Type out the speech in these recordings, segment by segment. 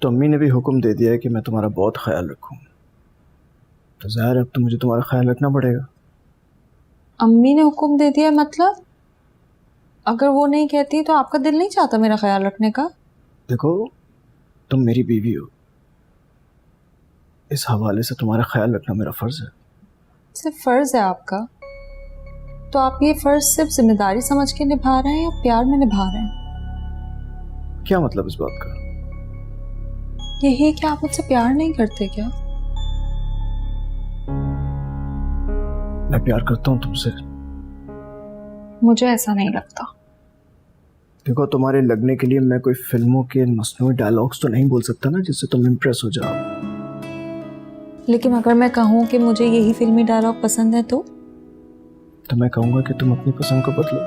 तो अम्मी ने भी हुक्म दे दिया है कि मैं तुम्हारा बहुत ख्याल रखूँ, तो ज़ाहिर है अब तो मुझे तुम्हारा ख्याल रखना पड़ेगा। अम्मी ने हुक्म दे दिया मतलब? अगर वो नहीं कहती तो आपका दिल नहीं चाहता मेरा ख्याल रखने का? देखो, तुम मेरी बीवी हो, इस हवाले से तुम्हारा ख्याल रखना मेरा फ़र्ज़ है। सिर्फ फ़र्ज़ है आपका? तो आप ये फ़र्ज़ सिर्फ जिम्मेदारी समझ के निभा रहे हैं या प्यार में निभा रहे हैं? क्या मतलब इस बात का? यही कि आप मुझसे प्यार नहीं करते क्या? मैं प्यार करता हूँ तुमसे। मुझे ऐसा नहीं लगता। देखो, तुम्हारे लगने के लिए मैं कोई फिल्मों के मसनूई डायलॉग्स तो नहीं बोल सकता ना, जिससे तुम इम्प्रेस हो जाओ। लेकिन अगर मैं कहूँ कि मुझे यही फिल्मी डायलॉग पसंद है तो मैं कहूँगा कि तुम अपनी पसंद को बदलो,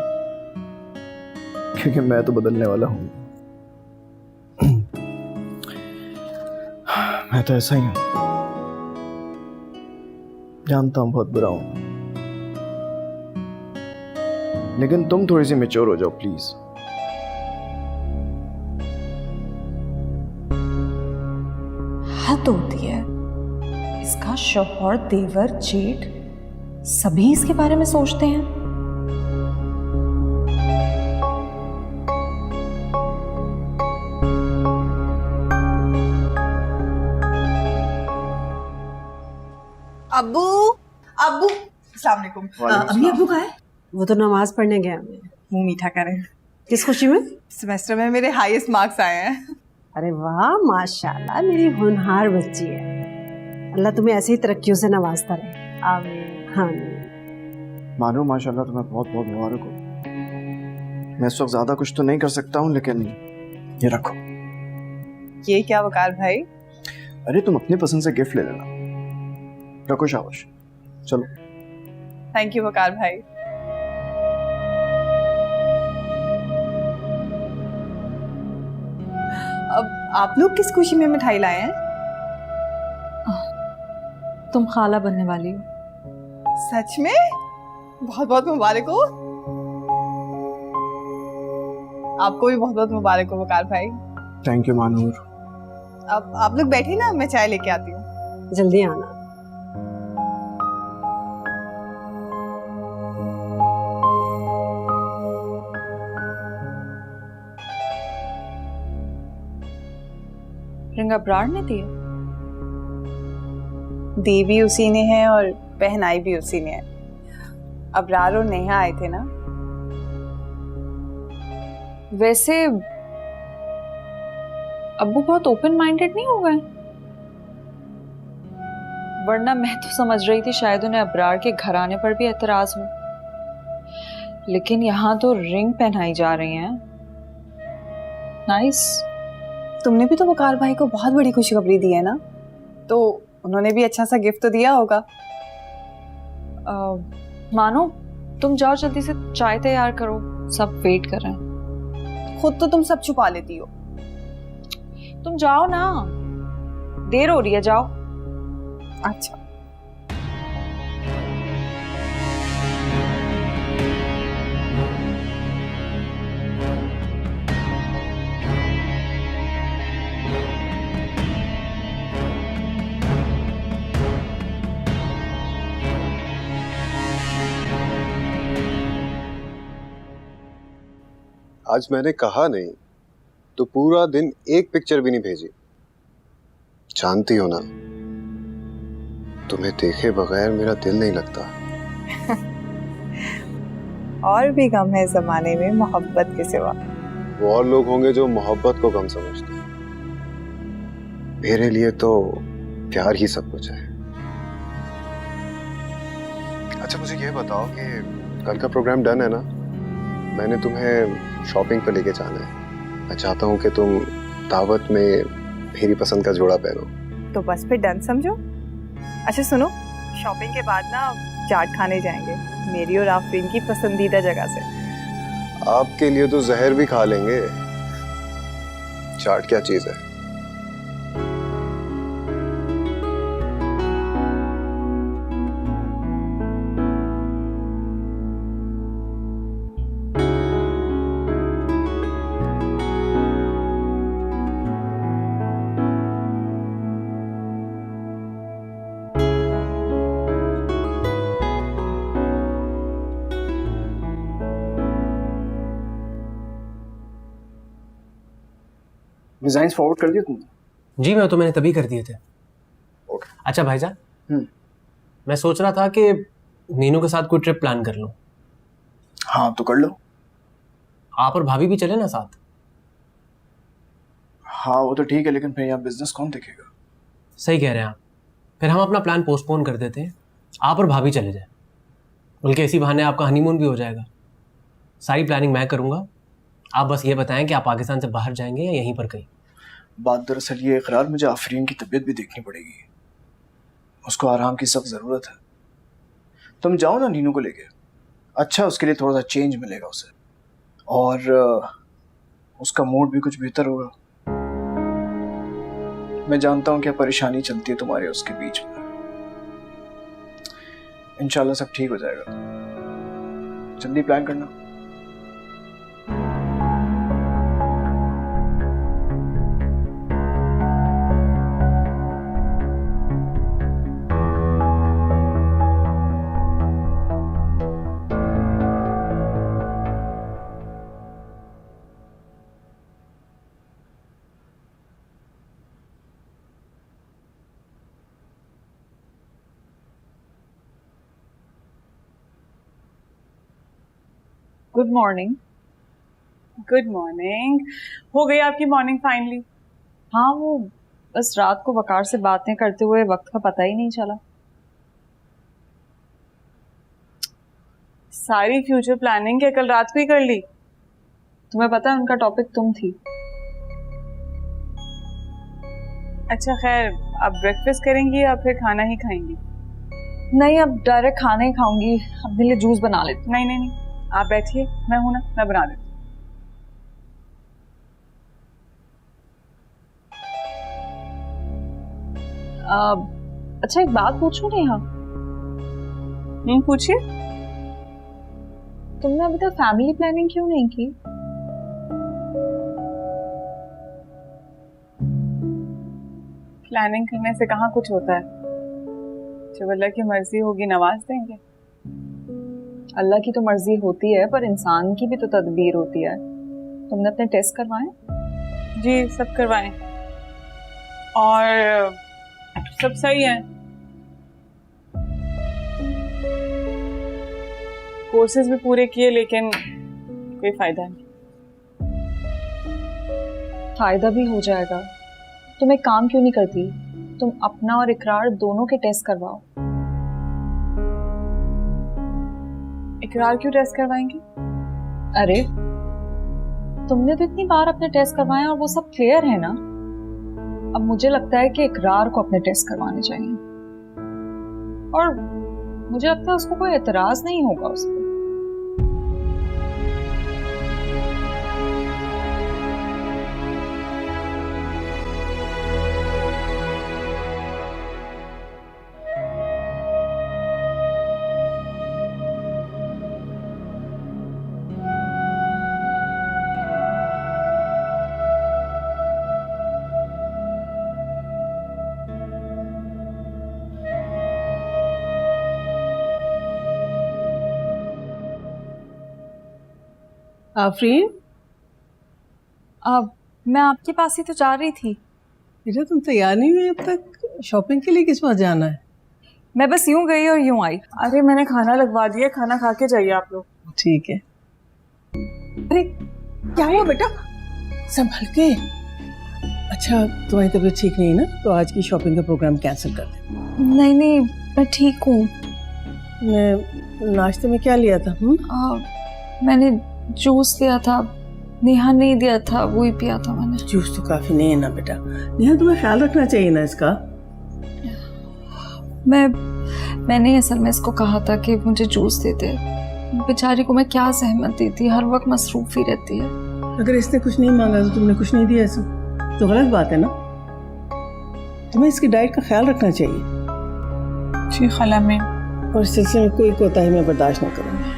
क्योंकि मैं तो बदलने वाला हूँ। मैं तो ऐसा ही हूँ, जानता हूँ बहुत बुरा हूँ, लेकिन तुम थोड़ी सी मैच्योर हो जाओ प्लीज। हद होती है। इसका शौहर, देवर, जेठ सभी इसके बारे में सोचते हैं। अब्बू अब्बू अस्सलाम वालेकुम। अम्मी अब्बू कहाँ है? वो तो नमाज पढ़ने गया। मुंह मीठा करें। किस खुशी में? सेमेस्टर में मेरे हाईएस्ट मार्क्स आए हैं। अरे वाह, माशाल्लाह, मेरी होनहार बच्ची है। अल्लाह तुम्हें ऐसे ही तरक्कियों से नवाजता रहे। आमीन। हाँ मानो माशाल्लाह, तुम्हें बहुत बहुत मुबारक हो। मैं इस वक्त ज्यादा कुछ तो नहीं कर सकता हूँ, लेकिन ये रखो। ये क्या वकार भाई? अरे तुम अपनी पसंद से गिफ्ट ले लेना। रखो शाबाश। चलो। थैंक यू वकार भाई। अब आप लोग किस खुशी में मिठाई लाए हैं? तुम खाला बनने वाली हो। सच में? बहुत बहुत मुबारक हो। आपको भी बहुत बहुत मुबारक हो वकार भाई। Thank you Manur. अब आप लोग बैठे ना, मैं चाय लेके आती हूँ। जल्दी आना। रिंग अब्रार ने दिए? दी भी उसी ने है और पहनाई भी उसी ने है। अबरार और नेहा आए थे ना। वैसे अब्बू बहुत ओपन माइंडेड नहीं हो गए? वरना मैं तो समझ रही थी शायद उन्हें अबरार के घराने पर भी एतराज हो, लेकिन यहाँ तो रिंग पहनाई जा रही है। नाइस। तुमने भी तो वकार भाई को बहुत बड़ी खुशखबरी दी है ना, तो उन्होंने भी अच्छा सा गिफ्ट तो दिया होगा। मानो तुम जाओ, जल्दी से चाय तैयार करो, सब वेट कर रहे हैं। खुद तो तुम सब छुपा लेती हो। तुम जाओ ना, देर हो रही है, जाओ। अच्छा। आज मैंने कहा नहीं तो पूरा दिन एक पिक्चर भी नहीं भेजी। जानती हो ना, तुम्हें देखे बगैर मेरा दिल नहीं लगता। और भी कम है जमाने में मोहब्बत के सिवा। वो और लोग होंगे जो मोहब्बत को कम समझते हैं। मेरे लिए तो प्यार ही सब कुछ है। अच्छा मुझे ये बताओ कि कल का प्रोग्राम डन है ना? मैंने तुम्हें शॉपिंग पे लेके जाना है। मैं चाहता हूँ कि तुम दावत में मेरी पसंद का जोड़ा पहनो। तो बस फिर डन समझो। अच्छा सुनो, शॉपिंग के बाद ना चाट खाने जाएंगे, मेरी और आफरीन की पसंदीदा जगह से। आपके लिए तो जहर भी खा लेंगे। चाट क्या चीज है? डिजाइन्स फॉरवर्ड कर दिए तुमने? जी मैं तो मैंने तभी कर दिए थे। ओके। अच्छा भाईजान, हम्म। मैं सोच रहा था कि नीनू के साथ कोई ट्रिप प्लान कर लूं। हाँ तो कर लो। आप और भाभी भी चले ना साथ। हाँ वो तो ठीक है, लेकिन फिर यहाँ बिजनेस कौन देखेगा? सही कह रहे हैं आप। फिर हम अपना प्लान पोस्टपोन कर देते हैं, आप और भाभी चले जाए। बल्कि इसी बहाने आपका हनीमून भी हो जाएगा। सारी प्लानिंग मैं करूँगा, आप बस ये बताएं कि आप पाकिस्तान से बाहर जाएंगे या यहीं पर कहीं। बात दरअसल ये इकरार, मुझे आफरीन की तबीयत भी देखनी पड़ेगी, उसको आराम की सख्त ज़रूरत है। तुम जाओ ना नीनू को लेके, अच्छा उसके लिए थोड़ा सा चेंज मिलेगा उसे, और उसका मूड भी कुछ बेहतर होगा। मैं जानता हूँ क्या परेशानी चलती है तुम्हारे उसके बीच में, इंशाल्लाह सब ठीक हो जाएगा। जल्दी प्लान करना। Good morning. Good morning. हो गई आपकी मॉर्निंग फाइनली? हाँ वो बस रात को वकार से बातें करते हुए वक्त का पता ही नहीं चला। सारी फ्यूचर प्लानिंग क्या कल रात को ही कर ली? तुम्हें पता है उनका टॉपिक तुम थी। अच्छा खैर, अब ब्रेकफास्ट करेंगी या फिर खाना ही खाएंगी? नहीं अब डायरेक्ट खाना ही खाऊंगी, अपने लिए जूस बना लेती नहीं नहीं नहीं, आप बैठिए, मैं हूं ना, मैं बना देती हूँ। अच्छा एक बात पूछूं नेहा, पूछिए। तुमने अभी तक फैमिली प्लानिंग क्यों नहीं की? प्लानिंग करने से कहाँ कुछ होता है, जब अल्लाह की मर्जी होगी नवाज देंगे। अल्लाह की तो मर्जी होती है, पर इंसान की भी तो तदबीर होती है। तुमने अपने टेस्ट करवाए? जी सब करवाएं और सब सही है। कोर्सेज भी पूरे किए लेकिन कोई फायदा नहीं। फायदा भी हो जाएगा। तुम एक काम क्यों नहीं करती, तुम अपना और इकरार दोनों के टेस्ट करवाओ। इकरार क्यों टेस्ट करवाएंगे? अरे तुमने तो इतनी बार अपने टेस्ट करवाए और वो सब क्लियर है ना। अब मुझे लगता है कि इकरार को अपने टेस्ट करवाने चाहिए, और मुझे लगता है उसको कोई एतराज नहीं होगा उस पर। आफरीन, अब मैं आपके पास ही तो जा रही थी। बेटा तुम तैयार नहीं हुई अब तक? शॉपिंग के लिए किस वक्त जाना है? मैं बस यूं गई और यूं आई। अरे मैंने खाना लगवा दिया, खाना खा के जाइए आप लोग। ठीक है। अरे क्या हुआ बेटा? संभल के। अच्छा तुम्हारी तबीयत ठीक नहीं है ना, तो आज की शॉपिंग का प्रोग्राम कैंसिल कर दे। नहीं नहीं मैं ठीक हूँ। मैं नाश्ते में क्या लिया था? मैंने जूस लिया था, नेहा नहीं दिया था, वो ही पिया था मैंने। जूस तो काफी नहीं है ना बेटा, नेहा तुम्हें ख्याल रखना चाहिए ना इसका। मैंने असल में इसको कहा था कि मुझे जूस दे दे, बेचारी को मैं क्या सहमत देती, हर वक्त मसरूफ ही रहती है। अगर इसने कुछ नहीं मांगा तो तुमने कुछ नहीं दिया, ऐसा तो गलत बात है ना। तुम्हें इसकी डाइट का ख्याल रखना चाहिए। जी खाला मैं, और इस सिलसिले में कोई कोताही मैं बर्दाश्त न करूँगी।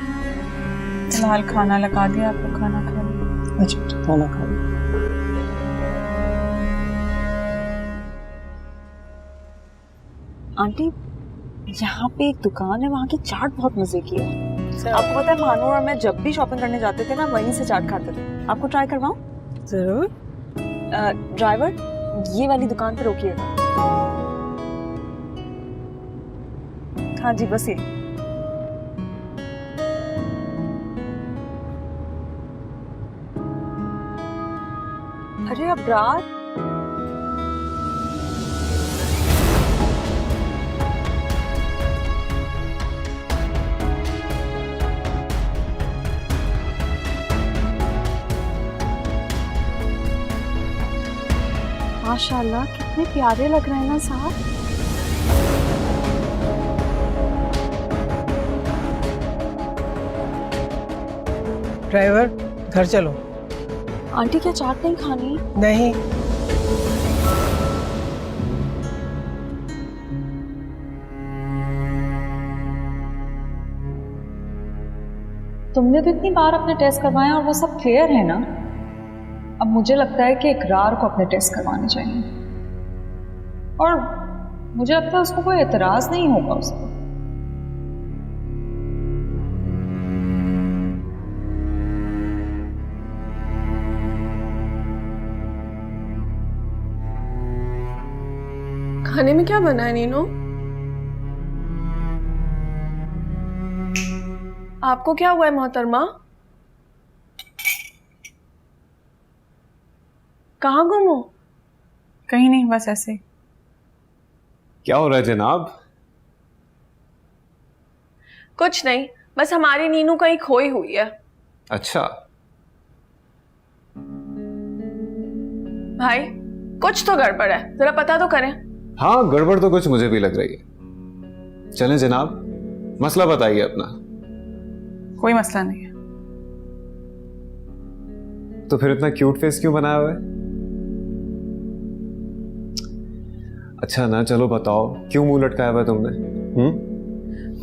फिलहाल खाना लगा दिया, आपको खाना खा लिया। अच्छा खाना खा लो। आंटी यहाँ पे एक दुकान है, वहाँ की चाट बहुत मजे की है। आपको पता है मानो और मैं जब भी शॉपिंग करने जाते थे ना, वहीं से चाट खाते थे। आपको ट्राई करवाऊं? जरूर। ड्राइवर, ये वाली दुकान पे रोकिएगा। हाँ जी, बस ये। अरे अबरार, माशाल्लाह कितने प्यारे लग रहे हैं ना साहब। ड्राइवर, घर चलो। आंटी क्या चाट नहीं खानी? नहीं, तुमने तो इतनी बार अपने टेस्ट करवाए और वो सब क्लियर है ना। अब मुझे लगता है कि इकरार को अपने टेस्ट करवाने चाहिए, और मुझे लगता है उसको कोई एतराज नहीं होगा उसको। खाने में क्या बना है नीनो? आपको क्या हुआ है मोहतरमा? कहाँ गुम हो? कहीं नहीं, बस ऐसे। क्या हो रहा है जनाब? कुछ नहीं, बस हमारी नीनू कहीं खोई हुई है। अच्छा, भाई कुछ तो गड़बड़ है, जरा पता तो करें। हाँ गड़बड़ तो कुछ मुझे भी लग रही है। चलें जनाब, मसला बताइए अपना। कोई मसला नहीं है। तो फिर इतना क्यूट फेस क्यों बनाया हुआ है? अच्छा ना, चलो बताओ क्यों मुंह लटकाया हुआ है तुमने?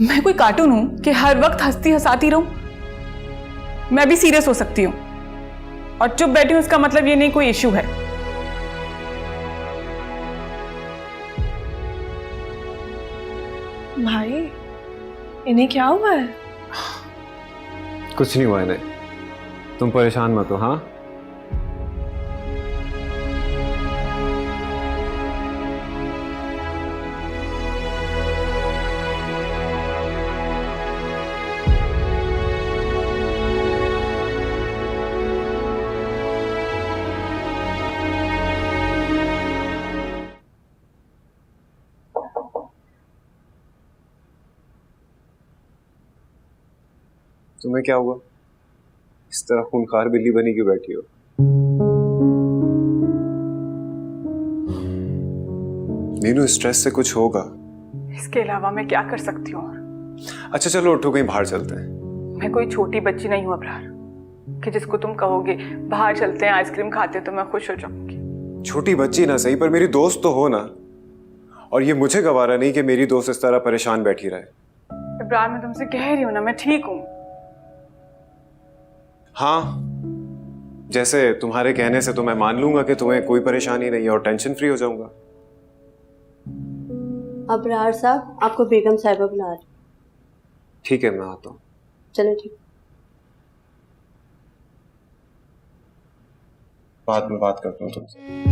मैं कोई कार्टून हूं कि हर वक्त हंसती हंसाती रहूं? मैं भी सीरियस हो सकती हूं, और चुप बैठी हूं इसका मतलब ये नहीं कोई इशू है। भाई इन्हें क्या हुआ है? कुछ नहीं हुआ इन्हें, तुम परेशान मत हो। हाँ तुम्हें क्या हुआ? इस तरह खूंखार बिल्ली बनी क्यों बैठी हो? नीनू, स्ट्रेस से कुछ होगा। इसके अलावा मैं क्या कर सकती हूँ? अच्छा चलो उठो, कहीं बाहर चलते हैं। मैं कोई छोटी बच्ची नहीं हूँ अबरार कि जिसको तुम कहोगे बाहर चलते हैं आइसक्रीम खाते तो मैं खुश हो जाऊंगी। छोटी बच्ची ना सही, पर मेरी दोस्त तो हो ना। और ये मुझे गवारा नहीं कि मेरी दोस्त इस तरह परेशान बैठी रहे। अबरार, मैं तुमसे कह रही हूँ ना, मैं ठीक हूँ। हाँ, जैसे तुम्हारे कहने से तो मैं मान लूंगा कि तुम्हें कोई परेशानी नहीं है और टेंशन फ्री हो जाऊंगा। अबरार साहब, आपको बेगम साहिबा बुला रही। ठीक है, मैं आता हूँ। चलो ठीक। बाद में बात करता हूँ तुमसे।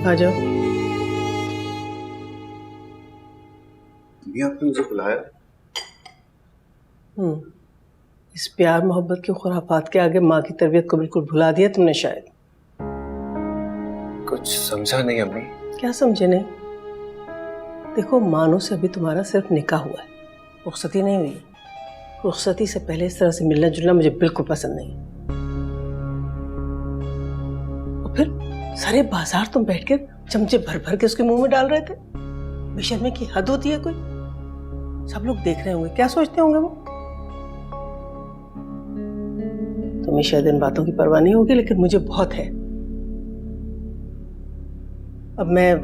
आ जाओ। ये आपने मुझे बुलाया? इस प्यार मोहब्बत के खुराफात के आगे माँ की तरबियत को बिल्कुल भुला दिया तुमने शायद। कुछ समझा नहीं अम्मी। क्या समझे नहीं? देखो, मानो से अभी तुम्हारा सिर्फ निकाह हुआ है, रुखसती नहीं हुई। रुखसती से पहले इस तरह से मिलना जुलना मुझे बिल्कुल पसंद नहीं। और फिर सारे बाजार तुम बैठ के चमचे भर भर के उसके मुंह में डाल रहे थे। बेशर्मी की हद होती है कोई। सब लोग देख रहे होंगे, क्या सोचते होंगे वो? तुम्हें शायद इन बातों की परवाह नहीं होगी, लेकिन मुझे बहुत है। अब मैं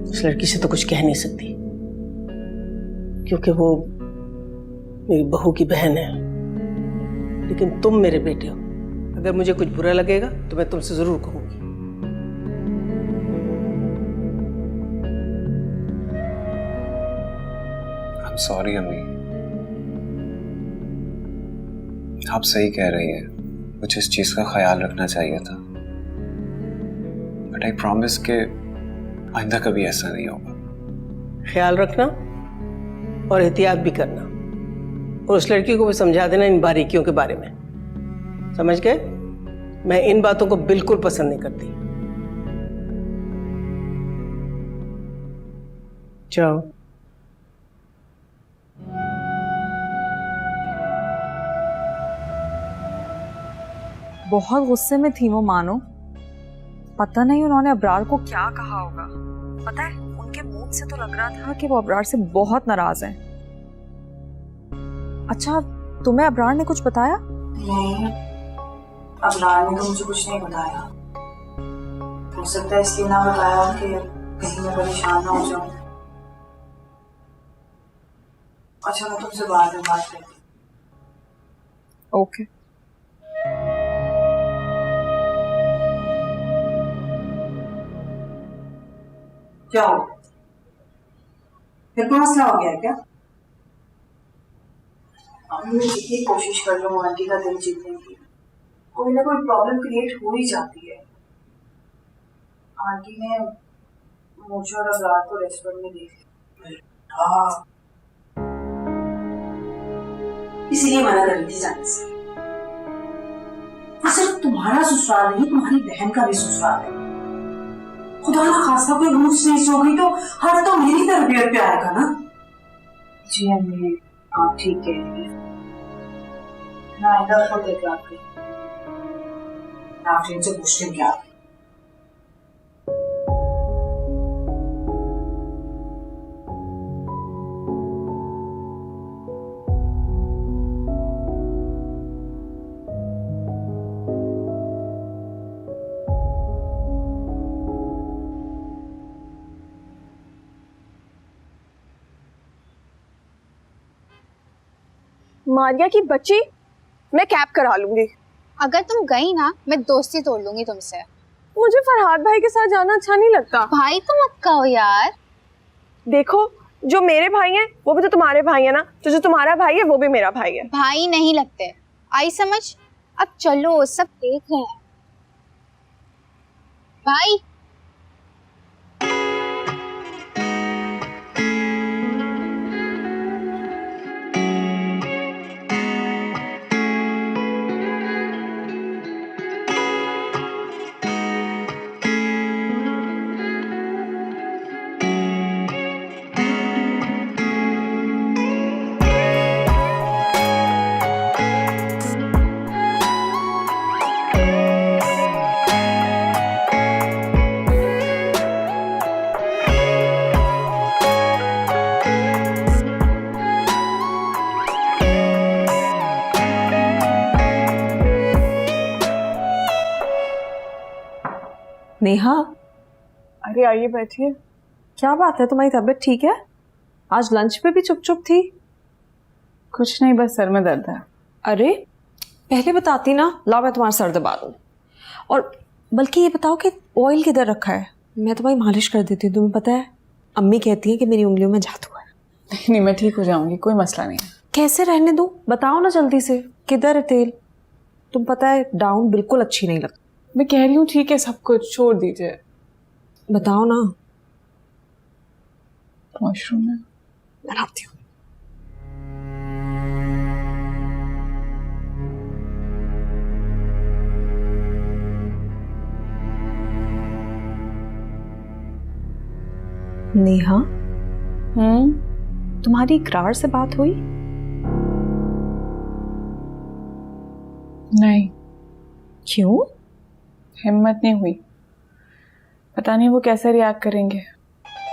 उस लड़की से तो कुछ कह नहीं सकती, क्योंकि वो मेरी बहू की बहन है, लेकिन तुम मेरे बेटे हो। अगर मुझे कुछ बुरा लगेगा तो मैं तुमसे जरूर कहूंगी। I'm sorry अम्मी, आप सही कह रही हैं, मुझे इस चीज का ख्याल रखना चाहिए था, बट आई प्रॉमिस कि आइंदा कभी ऐसा नहीं होगा। ख्याल रखना और एहतियात भी करना, और उस लड़की को भी समझा देना इन बारीकियों के बारे में, समझ गए? मैं इन बातों को बिल्कुल पसंद नहीं करती। जाओ। बहुत गुस्से में थी वो मानो। पता नहीं उन्होंने अबरार को क्या कहा होगा। पता है उनके मुंह से तो लग रहा था कि वो अबरार से बहुत नाराज हैं। अच्छा, तुम्हें अबरार ने कुछ बताया? नहीं, अबरार ने तो मुझे कुछ नहीं बताया। हो सकता है इसलिए ना बताया कि कहीं मैं परेशान ना हो जाऊं। अच्छा, मैं तुमसे बाद में बात करती हूँ। ओके। क्या हो, फिर कोई मसला हो गया क्या? मैं जितनी कोशिश कर लूँ आंटी का दिल जीतने की, कोई ना कोई प्रॉब्लम क्रिएट हो ही जाती है। आंटी ने मुझे और अबरार को रेस्टोरेंट में देख लिया, इसीलिए मना कर रही थी जाने से। सिर्फ तुम्हारा ससुराल नहीं, तुम्हारी बहन का भी ससुराल है। खुदा ना खासा कोई रूठ नहीं हो गई तो हर तो मेरी तरबियत पे आएगा ना। जी अम्मी, आप ठीक कह रही हैं। ना आइंदा खुद एहतियात करें। आप इनसे पूछते क्या? मारिया की बच्ची, मैं कैब करा लूंगी। अगर तुम गई ना, मैं दोस्ती तोड़ लूंगी तुमसे। मुझे फरहाद भाई के साथ जाना अच्छा नहीं लगता। भाई तो मत कहो यार। देखो, जो मेरे भाई हैं वो भी तो तुम्हारे भाई है ना, तो जो तुम्हारा भाई है वो भी मेरा भाई है। भाई नहीं लगते, आई समझ। अब चलो, सब देख रहे हैं। भाई नेहा, अरे आइए बैठिए। क्या बात है, तुम्हारी तबीयत ठीक है? आज लंच पे भी चुप चुप थी। कुछ नहीं, बस सर में दर्द है। अरे पहले बताती ना, लाओ मैं तुम्हारा सर दबा दूं। और बल्कि ये बताओ कि ऑयल किधर रखा है, मैं तुम्हारी मालिश कर देती हूँ। तुम्हें पता है अम्मी कहती है कि मेरी उंगलियों में जादू है। नहीं, मैं ठीक हो जाऊंगी, कोई मसला नहीं है। कैसे रहने दूं, बताओ ना जल्दी से, किधर है तेल? तुम पता है डाउन बिल्कुल अच्छी नहीं लगती। मैं कह रही हूँ ठीक है, सब कुछ छोड़ दीजिए। बताओ ना। वॉशरूम में बनाती हूँ। नेहा, तुम्हारी इकरार से बात हुई? नहीं। क्यों? हिम्मत नहीं हुई। पता नहीं वो कैसे रिएक्ट करेंगे।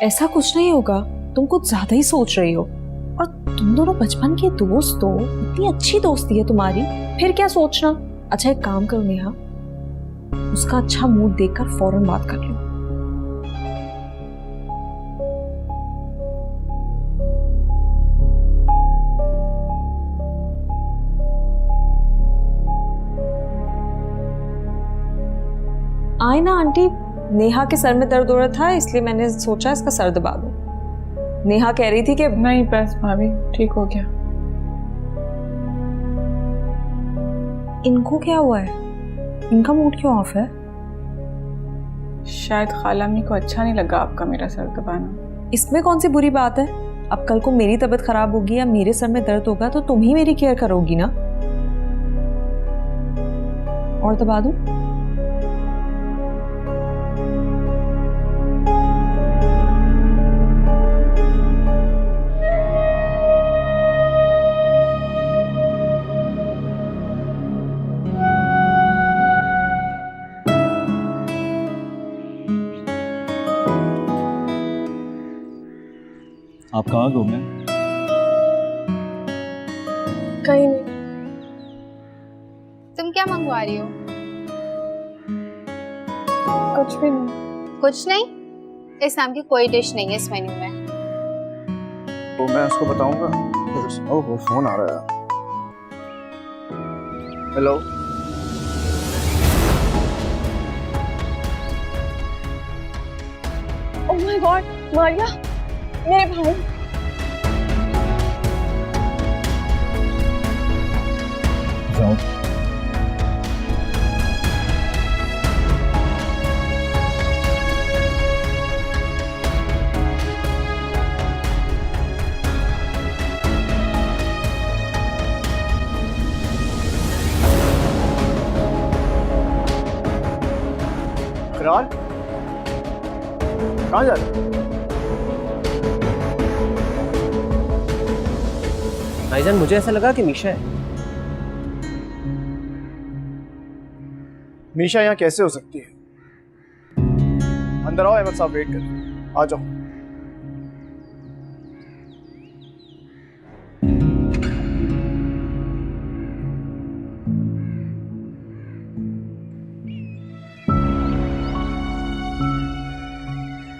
ऐसा कुछ नहीं होगा, तुम कुछ ज्यादा ही सोच रही हो। और तुम दोनों बचपन के दोस्त हो, इतनी अच्छी दोस्ती है तुम्हारी, फिर क्या सोचना। अच्छा एक काम करो नेहा, उसका अच्छा मूड देखकर फौरन बात कर लो। दवाई ना आंटी, नेहा के सर में दर्द हो रहा था इसलिए मैंने सोचा इसका सर दबा दूं। नेहा कह रही थी कि नहीं बस भाभी, ठीक हो गया। इनको क्या हुआ है, इनका मूड क्यों ऑफ है? शायद खाला अम्मी को अच्छा नहीं लगा आपका मेरा सर दबाना। इसमें कौन सी बुरी बात है? अब कल को मेरी तबीयत खराब होगी या मेरे सर में दर्द होगा तो तुम ही मेरी केयर करोगी ना। और दबा दूं? आप कहाँ घूमे? कहीं नहीं। तुम क्या मंगवा रही हो? कुछ भी नहीं। कुछ नहीं? इस नाम की कोई डिश नहीं है इस मेन्यू में। तो मैं उसको बताऊंगा। ओह फोन आ रहा है। Hello. Oh my God, Maria, मेरे भाई। जाओ। इकरार, कहाँ जा रहे? भाईजान मुझे ऐसा लगा कि मीशा है। मीशा यहाँ कैसे हो सकती है? अंदर आओ, अहमद साहब वेट कर। आ जाओ।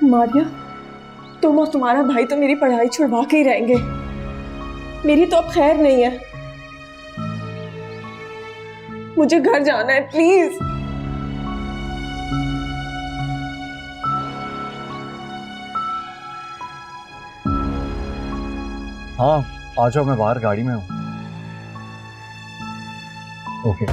मारिया, तुम और तुम्हारा भाई तो मेरी पढ़ाई छुड़वा के ही रहेंगे। मेरी तो अब खैर नहीं है। मुझे घर जाना है, प्लीज। हाँ आ जाओ, मैं बाहर गाड़ी में हूँ। ओके।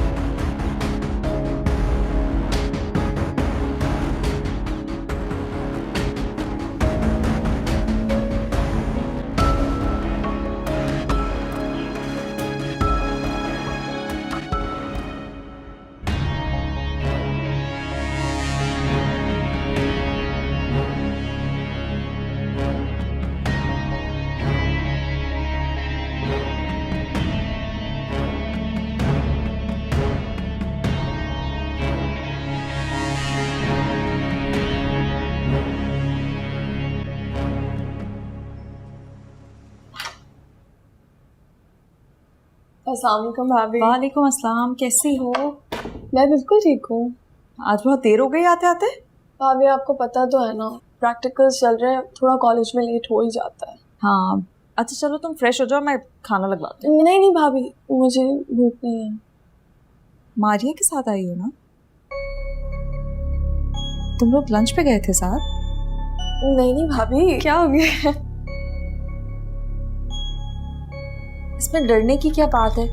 अस्सलाम वालेकुम भाभी। वालेकुम अस्सलाम, कैसी हो? मैं बिल्कुल ठीक हूँ। आज बहुत देर हो गई आते आते। भाभी आपको पता तो है ना, प्रैक्टिकल्स चल रहे हैं, थोड़ा कॉलेज में लेट हो ही जाता है। हाँ अच्छा चलो तुम फ्रेश हो जाओ, मैं खाना लगवाती हूँ। नहीं नहीं भाभी, मुझे भूख नहीं है। मारिया के साथ आई हो ना? तुम लोग लंच पे गए थे साथ? नहीं नहीं भाभी, क्या हो गया? इसमें डरने की क्या बात है?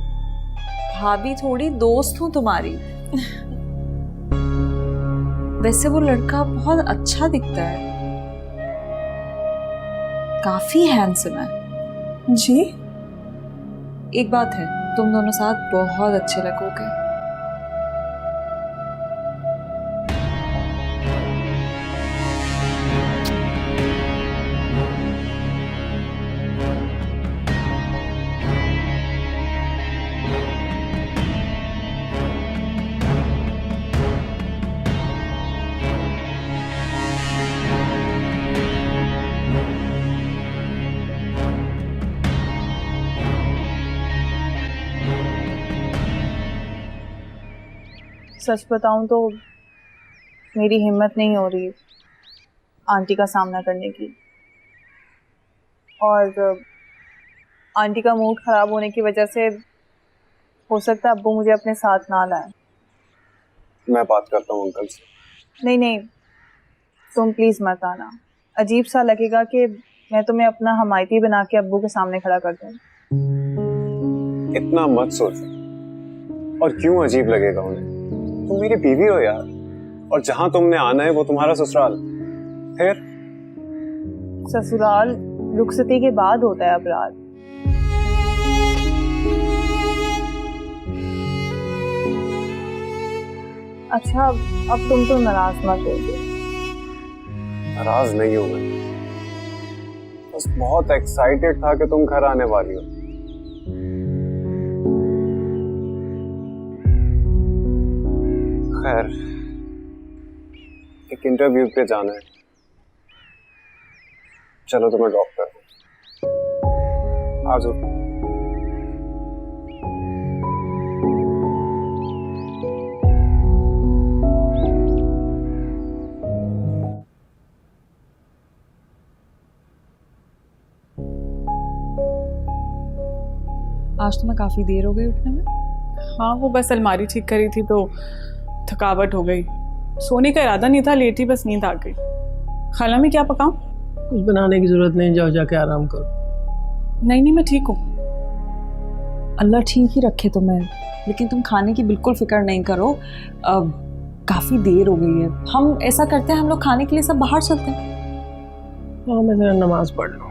भाभी थोड़ी दोस्त हूँ तुम्हारी। वैसे वो लड़का बहुत अच्छा दिखता है, काफी हैंडसम है। जी? एक बात है, तुम दोनों साथ बहुत अच्छे लगोगे। सच बताऊं तो मेरी हिम्मत नहीं हो रही आंटी का सामना करने की, और आंटी का मूड खराब होने की वजह से हो सकता है अब्बू मुझे अपने साथ ना लाए। मैं बात करता हूँ अंकल से। नहीं नहीं, तुम प्लीज मत आना। अजीब सा लगेगा कि मैं तुम्हें अपना हमायती बना के अब्बू के सामने खड़ा कर दूं। इतना मत सोच। और क्यों अजीब लगेगा उन्हें? तुम मेरी बीवी हो यार, और जहां तुमने आना है वो तुम्हारा ससुराल। फिर ससुराल रुखसती के बाद होता है अबरार। अच्छा, अब तुम तो नाराज मत हो। नाराज नहीं हूं मैं, बस बहुत एक्साइटेड था कि तुम घर आने वाली हो। खैर, एक इंटरव्यू पे जाना है, चलो तुम्हें ड्रॉप कर दूं। आ जाओ। आज तुम्हें काफी देर हो गई उठने में। हाँ, वो बस अलमारी ठीक करी थी तो थकावट हो गई। सोने का इरादा नहीं था, लेटी बस नींद आ गई। खाला में क्या पकाऊं? कुछ बनाने की जरूरत नहीं, जाओ जाके आराम करो। नहीं नहीं, मैं ठीक हूँ। अल्लाह ठीक ही रखे तुम्हें, लेकिन तुम खाने की बिल्कुल फिक्र नहीं करो। काफी देर हो गई है। हम ऐसा करते हैं, हम लोग खाने के लिए सब बाहर चलते हैं। हाँ, मैं जरा नमाज पढ़ लूँ।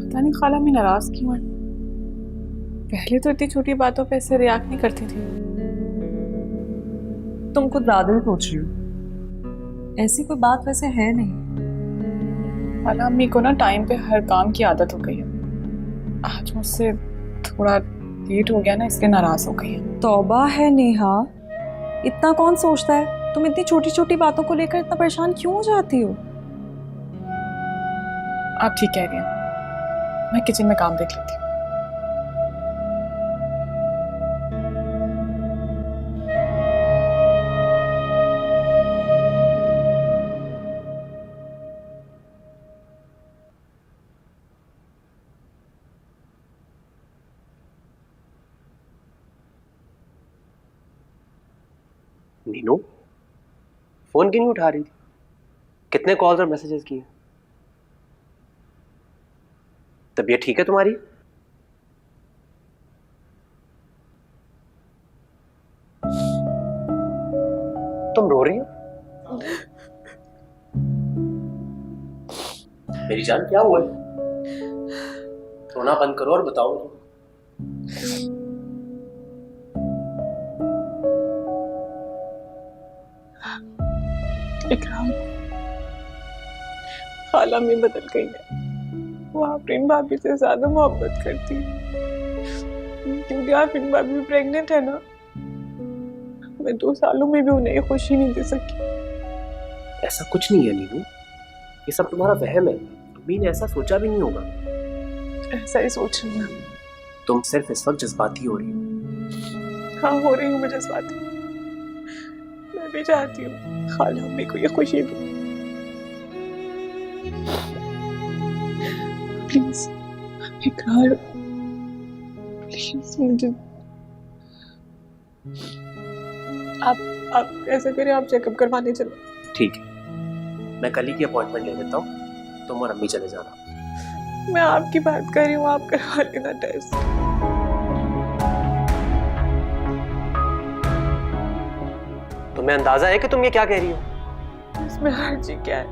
पता नहीं खाला मैं नाराज क्यों है। पहले तो इतनी छोटी बातों पे ऐसे रिएक्ट नहीं करती थी। तुम कुछ ज्यादा ही सोच रही हो। ऐसी कोई बात वैसे है नहीं। खाला, अम्मी को ना टाइम पे हर काम की आदत हो गई है। आज मुझसे थोड़ा लेट हो गया ना, इसलिए नाराज हो गई है। तौबा है नेहा, इतना कौन सोचता है? तुम इतनी छोटी छोटी बातों को लेकर इतना परेशान क्यों हो जाती हो? आप ठीक कह रही हैं, मैं किचन में काम देख लेती हूँ। नीनू, फोन क्यों नहीं उठा रही थी? कितने कॉल्स और मैसेजेस किए? तबीयत ठीक है तुम्हारी? तुम रो रही हो? मेरी जान, क्या हुआ है? रोना बंद करो और बताओ। इकराम, खाला में बदल गई है। वो आफरीन भाभी से ज्यादा मोहब्बत करती है, क्योंकि आफरीन भाभी भी प्रेग्नेंट है ना। मैं 2 सालों में भी उन्हें ये खुशी नहीं दे सकी। ऐसा कुछ नहीं है नीनू, ये सब तुम्हारा वहम है। तुम्ही ने ऐसा सोचा भी नहीं होगा। ऐसा ही सोच रही हूँ। तुम सिर्फ इस वक्त जज्बाती हो रही हो। हाँ, हो रही हूँ मैं जज्बाती। मैं भी चाहती हूँ खाला अम्मी को ये खुशी दो। प्लीज इकरार, प्लीज मुझे आप ऐसा करें, आप चेकअप करवाने चलो। ठीक है, मैं कल ही की अपॉइंटमेंट ले लेता हूँ, तुम और अम्मी चले जाना। मैं आपकी बात कर रही हूँ, आप करवा लेना टेस्ट। तुम्हें अंदाजा है कि तुम ये क्या कह रही हो? इसमें हर्जी क्या है?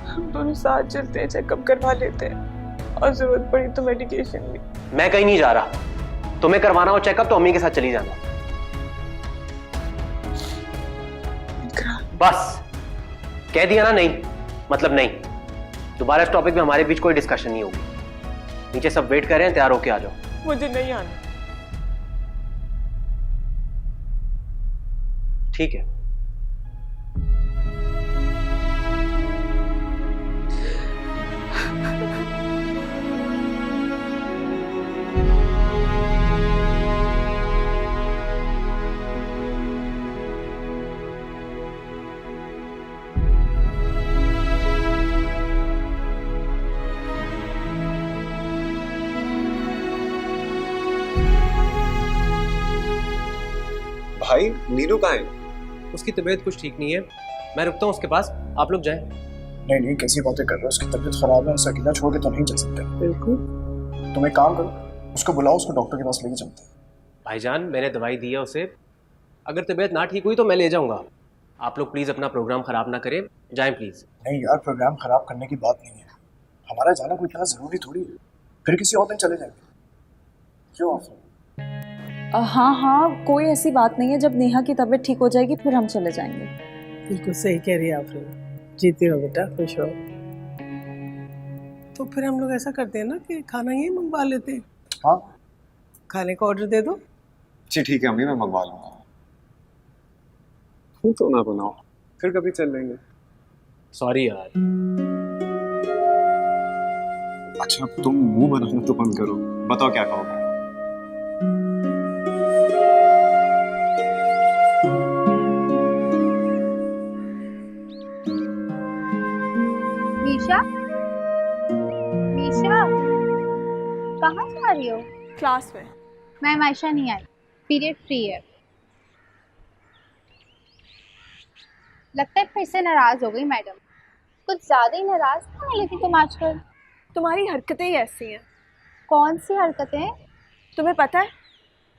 हम दोनों साथ चलते हैं, चेकअप करवा लेते हैं, और जरूरत पड़ी तो मेडिकेशन भी। मैं कहीं नहीं जा रहा। तुम्हें करवाना हो चेकअप तो अम्मी के साथ चली जाना। बस कह दिया ना, नहीं मतलब नहीं। दोबारा इस टॉपिक में हमारे बीच कोई डिस्कशन नहीं होगी। नीचे सब वेट कर रहे हैं, तैयार होके आ जाओ। मुझे नहीं आना। ठीक है। नीनू कहाँ है? उसकी तबीयत कुछ ठीक नहीं है, मैं रुकता हूँ उसके पास, आप लोग जाएं। नहीं नहीं, कैसी बातें कर रहे हो? उसकी तबीयत खराब है, उसे अकेला छोड़ के तो नहीं चल सकते। बिल्कुल। तुम एक काम करो, उसको बुलाओ, उसको डॉक्टर के पास लेके चलते हैं। भाईजान मैंने दवाई दी है उसे, अगर तबीयत ना ठीक हुई तो मैं ले जाऊंगा। आप लोग प्लीज़ अपना प्रोग्राम ख़राब ना करें, जाएं प्लीज़। नहीं यार, प्रोग्राम खराब करने की बात नहीं है, हमारा जाना कोई इतना जरूरी थोड़ी है, फिर किसी और दिन चले जाएंगे। क्यों आफरीन? हाँ हाँ, कोई ऐसी बात नहीं है, जब नेहा की तबीयत ठीक हो जाएगी फिर हम चले जाएंगे। बिल्कुल सही कह रही है आफरीन, जीते हो बेटा, खुश हो। तो फिर हम लोग ऐसा करते हैं ना कि खाना यही मंगवा लेते हैं। हाँ, खाने का ऑर्डर दे दो। जी ठीक है अम्मी, मैं मंगवा लूंगा। तुम तो ना बनाओ, फिर कभी चल लेंगे। सॉरी यार। अच्छा अब तुम मुंह बनाना तो बंद करो, बताओ क्या कहोगे? मीशा, मीशा कहाँ जा रही हो? क्लास में। मैम आयशा नहीं आई, पीरियड फ्री है। लगता है फिर से नाराज हो गई मैडम, कुछ ज्यादा ही नाराज होने लगी तुम आजकल। तुम्हारी हरकतें ही ऐसी हैं। कौन सी हरकतें? तुम्हें पता है,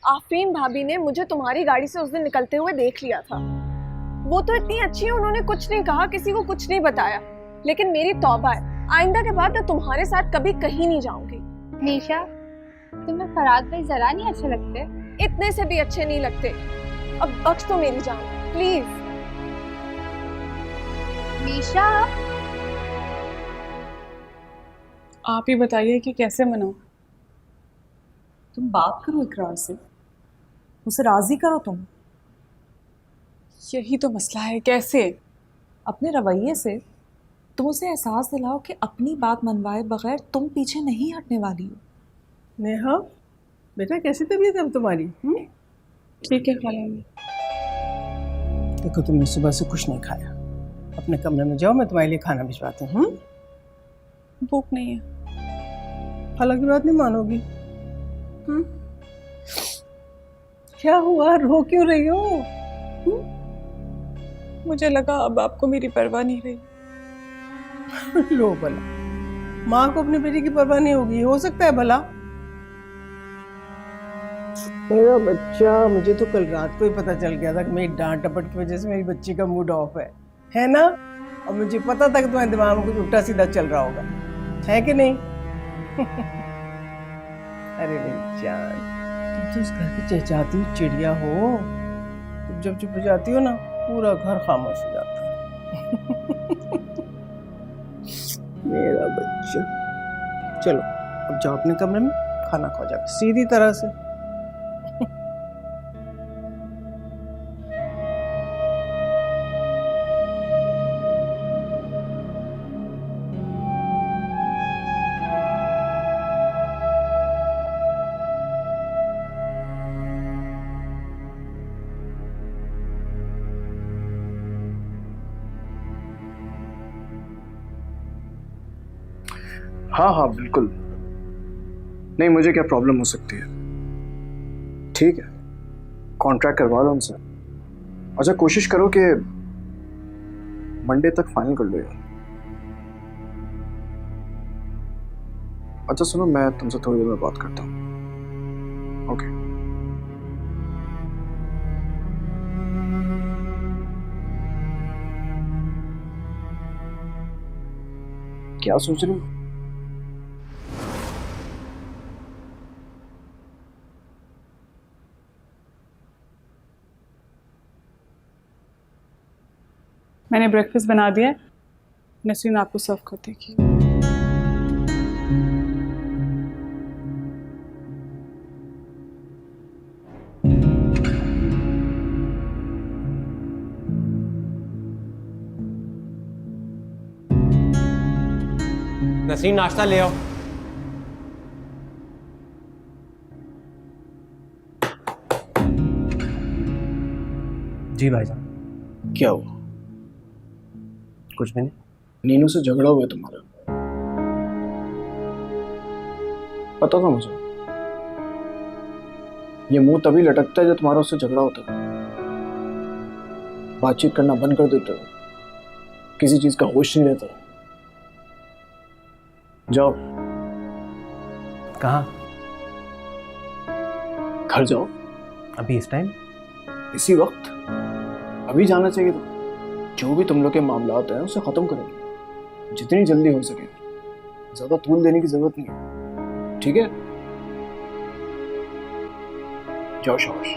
आफरीन भाभी ने मुझे तुम्हारी गाड़ी से उस दिन निकलते हुए देख लिया था। वो तो इतनी अच्छी है, उन्होंने कुछ नहीं कहा, किसी को कुछ नहीं बताया, लेकिन मेरी तौबा है, आइंदा के बाद मैं तुम्हारे साथ कभी कहीं नहीं जाऊंगी। मीशा, तुम्हें फराद भाई जरा नहीं अच्छे लगते? इतने से भी अच्छे नहीं लगते। अब बख्श तो मेरी जान, प्लीज। मीशा, आप ही बताइए कि कैसे मनाऊं? तुम बात करो इकरार से, उसे राजी करो तुम। यही तो मसला है, कैसे? अपने रवैये से तुम उसे एहसास दिलाओ कि अपनी बात मनवाए बगैर तुम पीछे नहीं हटने वाली हो। नेहा बेटा, कैसी तबीयत है अब तुम्हारी? ठीक है खाला। देखो तुमने सुबह से कुछ नहीं खाया, अपने कमरे में जाओ, मैं तुम्हारे लिए खाना भिजवाती हूँ। भूख नहीं है। खाला की बात नहीं मानोगी? क्या हुआ, रो क्यों रही हो? मुझे लगा अब आपको मेरी परवाह नहीं रही। लो भला, माँ को अपने बेटे की परवाह नहीं होगी, हो सकता है भला। मेरा बच्चा, मुझे तो कल रात को ही पता चल गया था कि मेरी डांट टपट की वजह से मेरी बच्ची का मूड ऑफ है ना? और मुझे पता था कि तुम्हारे दिमाग में कुछ उल्टा सीधा चल रहा होगा, है कि नहीं? अरे मेरी जान, तुम तो इस घर की चहचहाती हुई चिड़िया हो। तुम जब चुप हो जाती हो ना, पूरा घर खामोश हो जाता है। मेरा बच्चा, चलो अब जाओ अपने कमरे में, खाना खाओ जाके सीधी तरह से। हाँ हाँ बिल्कुल, नहीं मुझे क्या प्रॉब्लम हो सकती है। ठीक है, कॉन्ट्रैक्ट करवा लो उनसे। अच्छा कोशिश करो कि मंडे तक फाइनल कर लो यार। अच्छा सुनो, मैं तुमसे थोड़ी देर में बात करता हूँ। ओके। क्या सोच रही हो? मैंने ब्रेकफास्ट बना दिया है, नसरीन आपको सर्व कर देगी। नसरीन नाश्ता ले आओ। जी भाईजान। क्या हुआ? कुछ भी नहीं। नीनू से झगड़ा हुआ तुम्हारा? पता था मुझे। ये मुंह तभी लटकता है जब तुम्हारा उससे झगड़ा होता है। बातचीत करना बंद कर देते हो, किसी चीज का होश नहीं रहता। जाओ, कहाँ? घर जाओ। अभी इस टाइम? इसी वक्त? अभी जाना चाहिए। तो जो भी तुम लोग के मामलात हैं उसे खत्म करो जितनी जल्दी हो सके। ज्यादा तूल देने की जरूरत नहीं है, ठीक है? जाओ शाबाश।